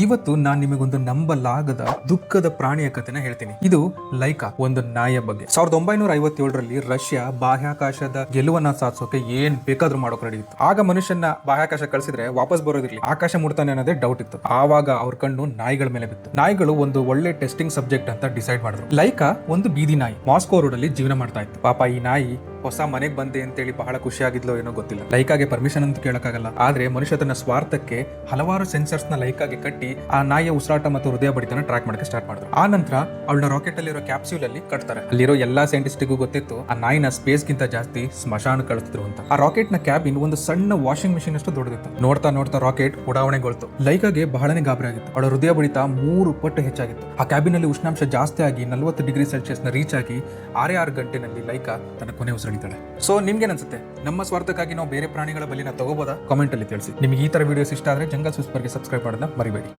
ಇವತ್ತು ನಾನು ನಿಮಗೊಂದು ನಂಬಲಾಗದ ದುಃಖದ ಪ್ರಾಣಿಯ ಕಥೆನ ಹೇಳ್ತೀನಿ. ಇದು ಲೈಕಾ, ಒಂದು ನಾಯಿಯ ಬಗ್ಗೆ. 1957ರಲ್ಲಿ ರಷ್ಯಾ ಬಾಹ್ಯಾಕಾಶದ ಗೆಲುವನ್ನ ಸಾಧಿಸೋಕೆ ಏನ್ ಬೇಕಾದ್ರೂ ಮಾಡೋಕೆ ರೆಡಿ ಇತ್ತು. ಆಗ ಮನುಷ್ಯನ ಬಾಹ್ಯಾಕಾಶ ಕಳಿಸಿದ್ರೆ ವಾಪಸ್ ಬರೋದಿರ್ಲಿ, ಆಕಾಶ ಮುಟ್ತಾನೆ ಅನ್ನೋದೇ ಡೌಟ್ ಇತ್ತು. ಆವಾಗ ಅವ್ರ ಕಣ್ಣು ನಾಯಿಗಳ ಮೇಲೆ ಬಿತ್ತು. ನಾಯಿಗಳು ಒಂದು ಒಳ್ಳೆ ಟೆಸ್ಟಿಂಗ್ ಸಬ್ಜೆಕ್ಟ್ ಅಂತ ಡಿಸೈಡ್ ಮಾಡಿದ್ರು. ಲೈಕಾ ಒಂದು ಬೀದಿ ನಾಯಿ ಮಾಸ್ಕೋ ರೋಡ್ ಅಲ್ಲಿ ಜೀವನ ಮಾಡ್ತಾ ಇತ್ತು. ಪಾಪ ಈ ನಾಯಿ ಹೊಸ ಮನೆಗೆ ಬಂದೆ ಅಂತೇಳಿ ಬಹಳ ಖುಷಿಯಾಗಿದ್ಲೋ ಏನೋ ಗೊತ್ತಿಲ್ಲ. ಲೈಕಾಗೆ ಪರ್ಮಿಷನ್ ಅಂತ ಕೇಳಕ್ಕಾಗಲ್ಲ, ಆದ್ರೆ ಮನುಷ್ಯ ತನ್ನ ಸ್ವಾರ್ಥಕ್ಕೆ ಹಲವಾರು ಸೆನ್ಸರ್ಸ್ ನ ಲೈಕಾಗೆ ಕಟ್ಟಿ ಆ ನಾಯಿಯ ಉಸಿರಾಟ ಮತ್ತು ಹೃದಯ ಬಡಿತನ ಟ್ರ್ಯಾಕ್ ಮಾಡಕ್ಕೆ ಸ್ಟಾರ್ಟ್ ಮಾಡಿದ್ರು. ಆ ನಂತರ ಅವಳನ್ನ ರಾಕೆಟ್ ಅಲ್ಲಿರೋ ಕ್ಯಾಪ್ಸ್ಯೂಲ್ ಅಲ್ಲಿ ಕಟ್ತಾರೆ. ಅಲ್ಲಿರೋ ಎಲ್ಲಾ ಸೈಂಟಿಸ್ಟಿಗೂ ಗೊತ್ತಿತ್ತು ಆ ನಾಯಿನ ಸ್ಪೇಸ್ ಗಿಂತ ಜಾಸ್ತಿ ಸ್ಮಶಾನ ಕಳಿಸ್ತಿದ್ರು ಅಂತ. ಆ ರಾಕೆಟ್ ನ ಕ್ಯಾಬಿನ್ ಒಂದು ಸಣ್ಣ ವಾಷಿಂಗ್ ಮಿಷಿನ್ ಅಷ್ಟು ದೊಡ್ಡದಿತ್ತು. ನೋಡ್ತಾ ನೋಡ್ತಾ ರಾಕೆಟ್ ಉಡಾವಣೆಗೊಳ್ತು. ಲೈಕಾಗೆ ಬಹಳನೇ ಗಾಬರಿ ಆಗಿತ್ತು. ಅವಳ ಹೃದಯ ಬಡಿತ 3 ಪಟ್ಟು ಹೆಚ್ಚಾಗಿತ್ತು. ಆ ಕ್ಯಾಬಿನ್ ಅಲ್ಲಿ ಉಷ್ಣಾಂಶ ಜಾಸ್ತಿ ಆಗಿ 40 ಡಿಗ್ರಿ ಸೆಲ್ಸಿಯಸ್ ನ ರೀಚ್ ಆಗಿ 6 ಗಂಟೆನಲ್ಲಿ ಲೈಕಾ ತನ್ನ ಕೊನೆ ಉಸಿರಿಳಿತಾಳೆ. ಸೊ ನಿಮ್ಗೇನ್ ಅನ್ಸುತ್ತೆ, ನಮ್ಮ ಸ್ವಾರ್ಥಕ್ಕಾಗಿ ನಾವು ಬೇರೆ ಪ್ರಾಣಿಗಳ ಬಲಿನ ತಗೋಬೋದಾ? ಕಾಮೆಂಟ್ ಅಲ್ಲಿ ತಿಳಿಸಿ. ನಿಮಗೆ ಈ ತರ ವಿಡಿಯೋಸ್ ಇಷ್ಟ ಆದ್ರೆ ಜಂಗಲ್ ವಿಸ್ಪರ್ಗೆ ಸಬ್ಸ್ಕ್ರೈಬ್ ಮಾಡೋದನ್ನ ಮರಿಬೇಡಿ.